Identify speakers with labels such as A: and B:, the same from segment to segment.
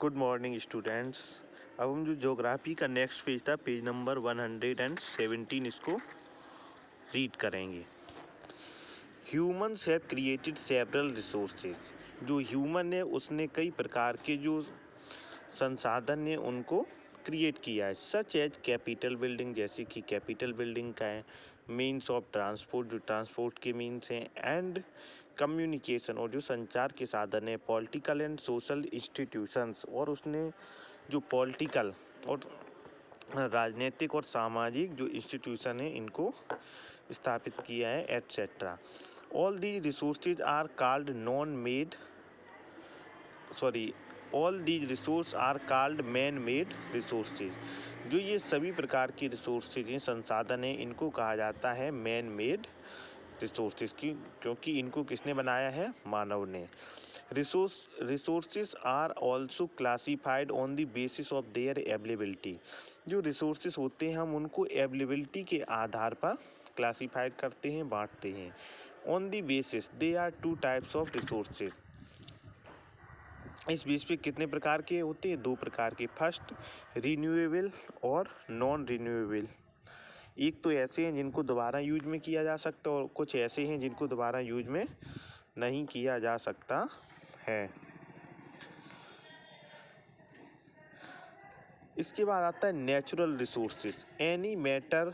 A: Good morning students. अब हम जो ज्योग्राफी का नेक्स्ट पेज था, पेज नंबर 117, इसको रीड करेंगे। Humans have created several resources. जो ह्यूमन है उसने कई प्रकार के जो संसाधन है उनको क्रिएट किया है। सच एज कैपिटल बिल्डिंग, जैसे कि कैपिटल बिल्डिंग का है, मीन्स ऑफ ट्रांसपोर्ट, जो ट्रांसपोर्ट के मीन्स हैं, एंड कम्युनिकेशन, और जो संचार के साधन है, पॉलिटिकल एंड सोशल इंस्टीट्यूशंस, और उसने जो पॉलिटिकल और राजनीतिक और सामाजिक जो इंस्टीट्यूशन है इनको स्थापित किया है, etcetera. All the resources are called all these resource are called man made resources. जो ये सभी प्रकार की रिसोर्सेज हैं, संसाधन हैं, इनको कहा जाता है मैन मेड रिसोर्सेज की, क्योंकि इनको किसने बनाया है? मानव ने। Resources are also classified on the basis of their availability. जो रिसोर्सेज होते हैं हम उनको अवेलेबिलिटी के आधार पर क्लासीफाइड करते हैं, बांटते हैं। On the basis they are two types of resources. इस बेस पे कितने प्रकार के होते हैं? दो प्रकार के। फर्स्ट, रिन्यूएबल और नॉन रिन्यूएबल। एक तो ऐसे हैं जिनको दोबारा यूज में किया जा सकता है, और कुछ ऐसे हैं जिनको दोबारा यूज में नहीं किया जा सकता है। इसके बाद आता है नेचुरल रिसोर्सेज। एनी मैटर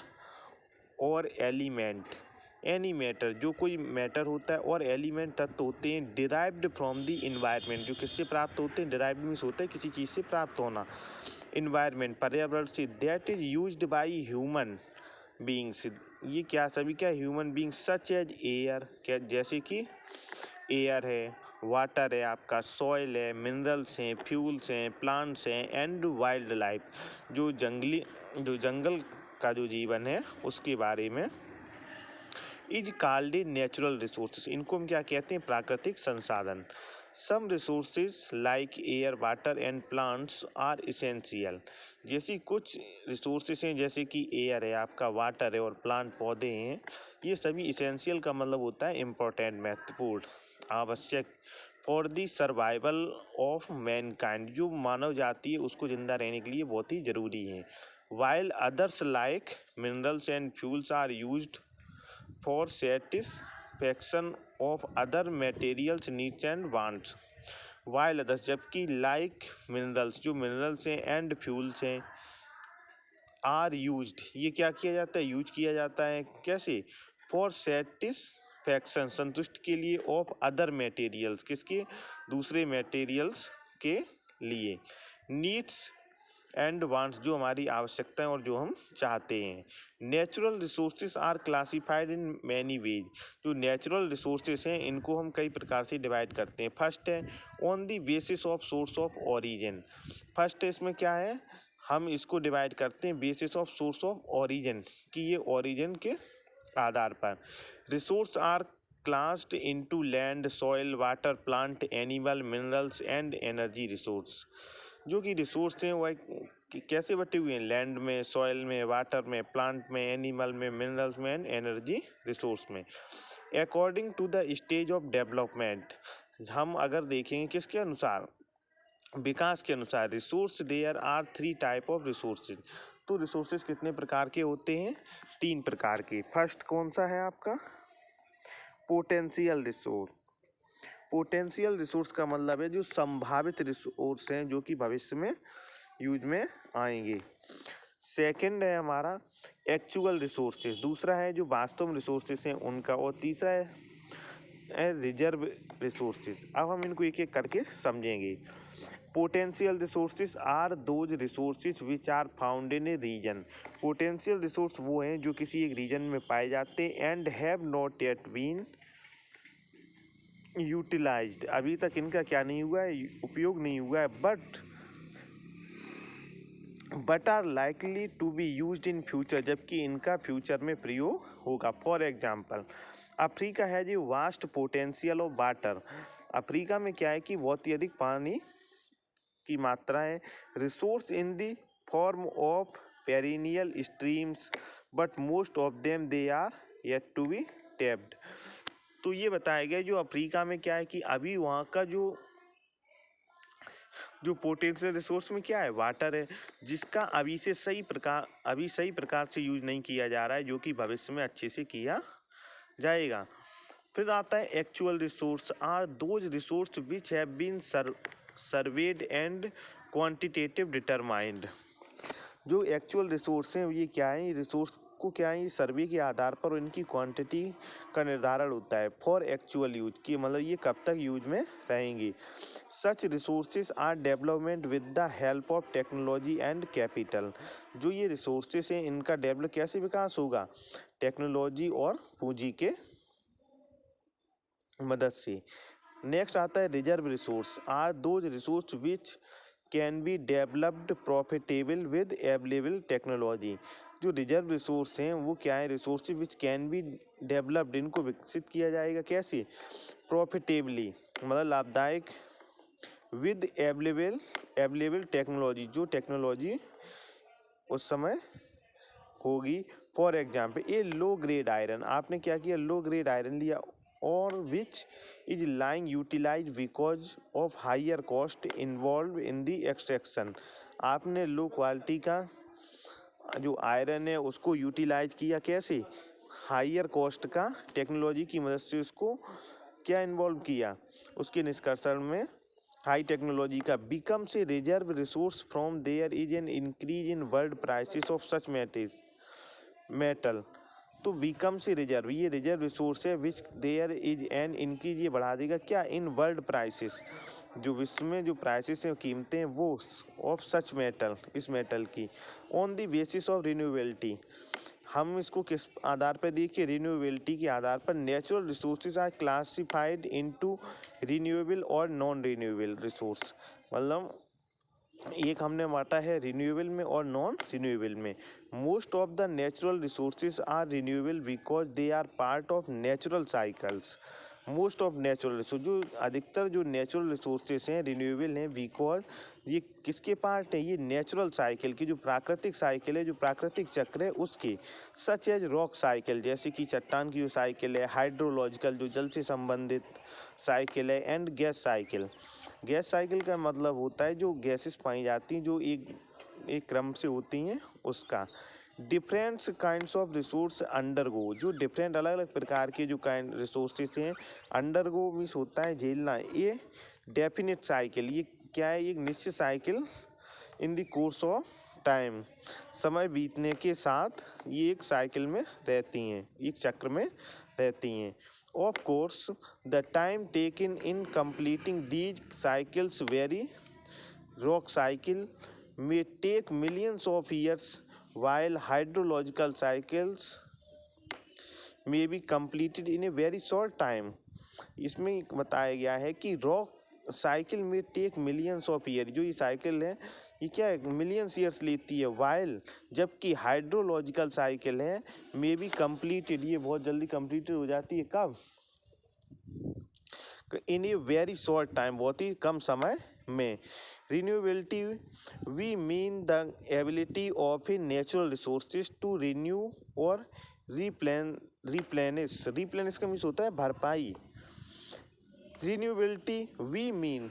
A: और एलिमेंट। एनी मैटर, जो कोई मैटर होता है, और एलिमेंट तत्व होते हैं, डिराइव्ड फ्रॉम द इन्वायरमेंट, जो किससे प्राप्त होते हैं? डिराइव्ड मीन्स होता है किसी चीज़ से प्राप्त होना, इन्वायरमेंट, पर्यावरण से। That is used by human beings. ये क्या सभी क्या? Human beings. Such as air, क्या जैसे कि एयर है, वाटर है, आपका सॉइल है, मिनरल्स हैं, फ्यूल्स हैं, प्लांट्स हैं, एंड वाइल्ड लाइफ, जो जंगल का जो जीवन है उसके बारे में। Is called natural resources. इनको हम क्या कहते हैं? प्राकृतिक संसाधन। Some resources like air, water and plants are essential. जैसी कुछ रिसोर्सेज हैं, जैसे कि एयर है, आपका वाटर है, और प्लांट पौधे हैं, ये सभी इसेंशियल का मतलब होता है इम्पोर्टेंट, महत्वपूर्ण, आवश्यक, for the survival of Mankind, जो मानव जाति है उसको जिंदा रहने के लिए बहुत ही जरूरी है। While others like minerals and fuels are used for satisfaction of other materials needs and wants. While others, जबकि लाइक मिनरल्स, जो मिनरल्स हैं, एंड फ्यूल्स हैं, आर यूज्ड, ये क्या किया जाता है? यूज किया जाता है। कैसे? फॉर सेटिस्फैक्शन, संतुष्ट के लिए, ऑफ अदर मटेरियल्स, किसके? दूसरे मटेरियल्स के लिए। नीड्स एंड वांट्स, जो हमारी आवश्यकताएं और जो हम चाहते हैं। Natural resources are classified in many ways. जो नेचुरल रिसोर्सेज हैं इनको हम कई प्रकार से डिवाइड करते हैं। फर्स्ट है on the basis of source of origin. First है, इसमें क्या है? हम इसको डिवाइड करते हैं basis of source of origin, कि ये ओरिजिन के आधार पर। Resource are classed into land, soil, water, plant, animal, minerals and energy resource. जो कि रिसोर्स हैं वह कैसे बटे हुए हैं? लैंड में, सॉइल में, वाटर में, प्लांट में, एनिमल में, मिनरल्स में, एंड एनर्जी रिसोर्स में। According to the stage of development, हम अगर देखेंगे किसके अनुसार? विकास के अनुसार। Resource, there are 3 type of resources. तो रिसोर्सेज कितने प्रकार के होते हैं? 3 प्रकार के। फर्स्ट कौन सा है आपका? Potential resource. पोटेंशियल रिसोर्स का मतलब है जो संभावित रिसोर्स हैं, जो कि भविष्य में यूज में आएंगे। सेकंड है हमारा एक्चुअल रिसोर्सेज। दूसरा है जो वास्तव में रिसोर्सेज हैं उनका। और तीसरा है रिजर्व रिसोर्सेज। अब हम इनको एक एक करके समझेंगे। Potential resources are those resources which are found in a region. Potential resource वो हैं जो किसी एक रीजन में पाए जाते हैं, and have not yet been utilised. अभी तक इनका क्या नहीं हुआ है? उपयोग नहीं हुआ है। But are likely to be used in future, जबकि इनका फ्यूचर में प्रयोग होगा। फॉर एग्जाम्पल, अफ्रीका है जी vast potential of water. Africa में क्या है कि बहुत ही अधिक पानी की मात्रा है। Resource in the form of perennial streams, but most of them they are yet to be tapped. तो ये बताया गया जो अफ्रीका में क्या है कि अभी वहाँ का जो जो पोटेंशियल रिसोर्स में क्या है, वाटर है, जिसका अभी सही प्रकार से यूज नहीं किया जा रहा है, जो कि भविष्य में अच्छे से किया जाएगा। फिर आता है actual resource are those resource which have been surveyed and quantitative determined. जो एक्चुअल रिसोर्स हैं ये क्या है, रिसोर्स को क्या है, सर्वे के आधार पर इनकी क्वांटिटी का निर्धारण होता है फॉर एक्चुअल यूज, की मतलब ये कब तक यूज में रहेंगी। Such resources are development with the help of technology and capital. जो ये रिसोर्सेज हैं इनका डेवलप कैसे विकास होगा, टेक्नोलॉजी और पूंजी के मदद से। नेक्स्ट आता है reserve resource are those resource which can be developed profitable with available technology. जो रिजर्व रिसोर्स हैं वो क्या है, resource which can be developed, इनको विकसित किया जाएगा कैसे, प्रॉफिटेबली मतलब लाभदायक, विद अवेलेबल टेक्नोलॉजी, जो टेक्नोलॉजी उस समय होगी। For example a low grade iron, आपने क्या किया, लो ग्रेड आयरन लिया, और which is lying utilise because of higher cost involve in the extraction. आपने लो क्वालिटी का जो आयरन है उसको यूटिलाइज किया कैसे, हायर कॉस्ट का टेक्नोलॉजी की मदद से उसको क्या इन्वॉल्व किया, उसके निष्कर्षण में हाई टेक्नोलॉजी का। Becomes a reserve resource from there is an increase in world prices of such metal. तो बिकम से रिजर्व, ये रिजर्व रिसोर्स है which there is an increase, ये बढ़ा देगा क्या, इन वर्ल्ड प्राइसेस, जो विश्व में जो प्राइसेस हैं कीमतें वो ऑफ सच मेटल, इस मेटल की, on the basis of renewability. हम इसको किस आधार पर देखिए, रिन्यूएबिलिटी के आधार पर। Natural resources are classified into renewable और नॉन रिन्यूएबल रिसोर्स, मतलब एक हमने बांटा है रिन्यूएबल में और नॉन रिन्यूएबल में। Most of the natural resources are renewable because they are part of natural cycles. Most of natural resource, जो अधिकतर जो नेचुरल रिसोर्सेज हैं रिन्यूएबल हैं, बिकॉज ये किसके पार्ट हैं, ये नेचुरल साइकिल की, जो प्राकृतिक साइकिल है, जो प्राकृतिक चक्र है उसकी। सच एज रॉक साइकिल, जैसे कि चट्टान की जो साइकिल है, हाइड्रोलॉजिकल जो जल से संबंधित साइकिल है, and gas cycle. Gas cycle का मतलब होता है जो गैसेस पाई जाती हैं जो एक क्रम से होती हैं उसका। Different kinds of resource undergo, जो डिफरेंट अलग अलग प्रकार के जो काइंड रिसोर्सेस हैं, अंडरगो मीन्स होता है झेलना, ये डेफिनेट साइकिल, ये क्या है, एक निश्चित cycle, in the course of time, समय बीतने के साथ ये एक साइकिल में रहती हैं, एक चक्र में रहती हैं। Of course, the time taken in completing these cycles vary. Rock cycle may take millions of years, while hydrological cycles may be completed in a very short time. इसमें बताया गया है कि रॉक साइकिल में टेक मिलियंस ऑफ ईयर, जो ये cycle है ये क्या है, मिलियंस ईयर्स लेती है, वाइल जबकि हाइड्रोलॉजिकल साइकिल है मे बी कंप्लीटेड, ये बहुत जल्दी कंप्लीटेड हो जाती है, कब, in a very short time, बहुत ही कम समय में। Renewability we mean the ability of a natural resources to renew और रिप्लेनिश का मीन्स होता है भरपाई। रिन्यूएबिलिटी वी मीन,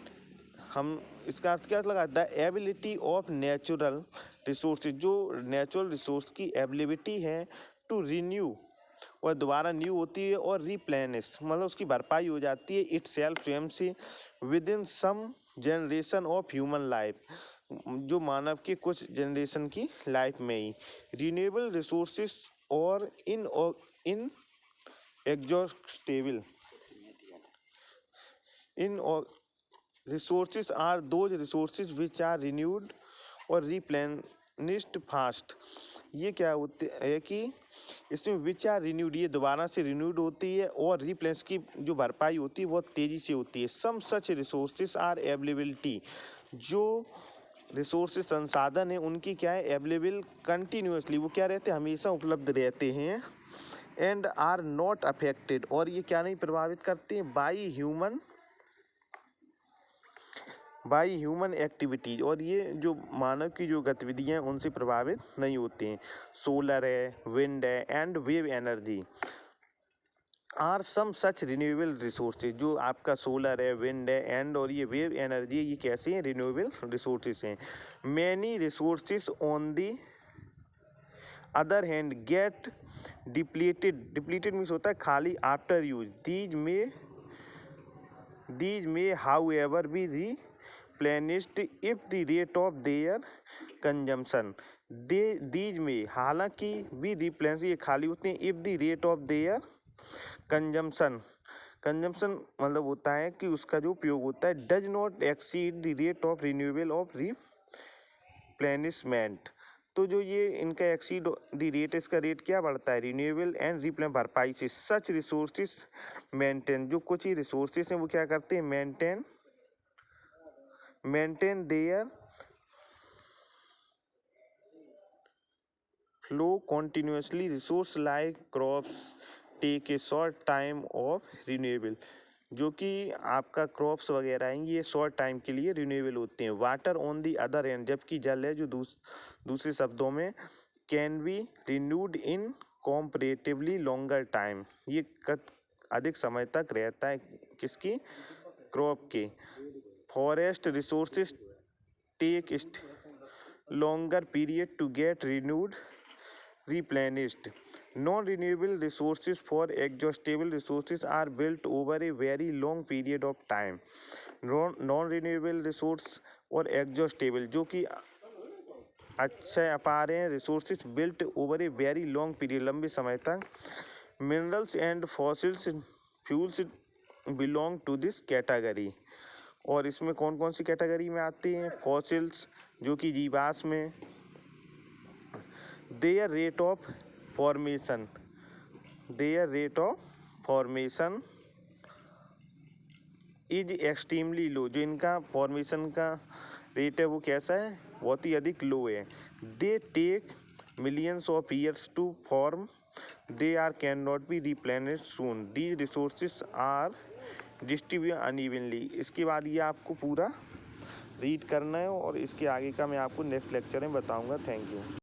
A: हम इसका अर्थ क्या लगा, the ability of natural resources, जो नेचुरल रिसोर्स की एबिलिटी है टू रिन्यू, और दोबारा न्यू होती है, और रिप्लेनिश मतलब उसकी भरपाई हो जाती है, इट सेल्फ स्वयं से, within some generation of human life, जो मानव के कुछ जनरेशन की लाइफ में ही। रिन्यूएबल रिसोर्सेज और inexhaustible in resources are those resources which are renewed और रिप्लेनिश्ड फास्ट। ये क्या होते है कि इसमें विच आर रिन्यूड, ये दोबारा से रिन्यूड होती है, और रिप्लेस की जो भरपाई होती है बहुत तेज़ी से होती है। सम सच रिसोर्सेज आर अवेलेबिलिटी, जो रिसोर्सेज संसाधन है उनकी क्या है, अवेलेबल कंटिन्यूसली, वो क्या रहते हैं, हमेशा उपलब्ध रहते हैं। एंड आर नॉट अफेक्टेड, और ये क्या नहीं प्रभावित करते हैं, बाई ह्यूमन एक्टिविटीज, और ये जो मानव की जो गतिविधियाँ हैं उनसे प्रभावित नहीं होते हैं। सोलर है, विंड है, and wave energy are some such renewable resources, जो आपका सोलर है, विंड है, एंड और ये वेव एनर्जी है, ये कैसे हैं? रिन्यूएबल रिसोर्सेज हैं। Many resources on the other hand get depleted means होता है खाली आफ्टर यूज। दीज में however be replenished if the rate of their consumption। These में हालांकि भी रिप्लेनिश, ये खाली होते हैं, if the rate of their consumption मतलब होता है कि उसका जो उपयोग होता है does not exceed the rate of renewable of replenishment. तो जो ये इनका एक्सीड द रेट, इसका रेट क्या बढ़ता है? रिन्यूएबल एंड रिप्लेन भरपाई से। सच रिसोर्सेज मेंटेन, जो कुछ ही रिसोर्सेज हैं वो क्या करते हैं? Maintain their flow continuously. Resource like crops take a short time of renewable, जो कि आपका क्रॉप्स वगैरह हैं ये शॉर्ट टाइम के लिए रिन्यूएबल होते हैं। Water on the other end, जबकि जल है जो दूसरे शब्दों में can be renewed in comparatively longer time, ये अधिक समय तक रहता है किसकी? क्रॉप के। Forest resources take longer period to get renewed replenished। Non-renewable resources for exhaustible resources are built over a very long period of time। Non-renewable resource और exhaustible, जो कि अच्छा अपार हैं, resources built over a very long period, लंबे समय तक। Minerals and fossils fuels belong to this category. और इसमें कौन कौन सी कैटेगरी में आती हैं? फॉसिल्स, जो कि जीवाश्म में। There rate of formation is extremely low, जो इनका फॉर्मेशन का रेट है वो कैसा है? बहुत ही अधिक लो है। They take millions of years to form, they are can not be replenished soon, these resources are distribute unevenly. इसके बाद ये आपको पूरा रीड करना है और इसके आगे का मैं आपको नेक्स्ट लेक्चर में बताऊंगा। Thank you.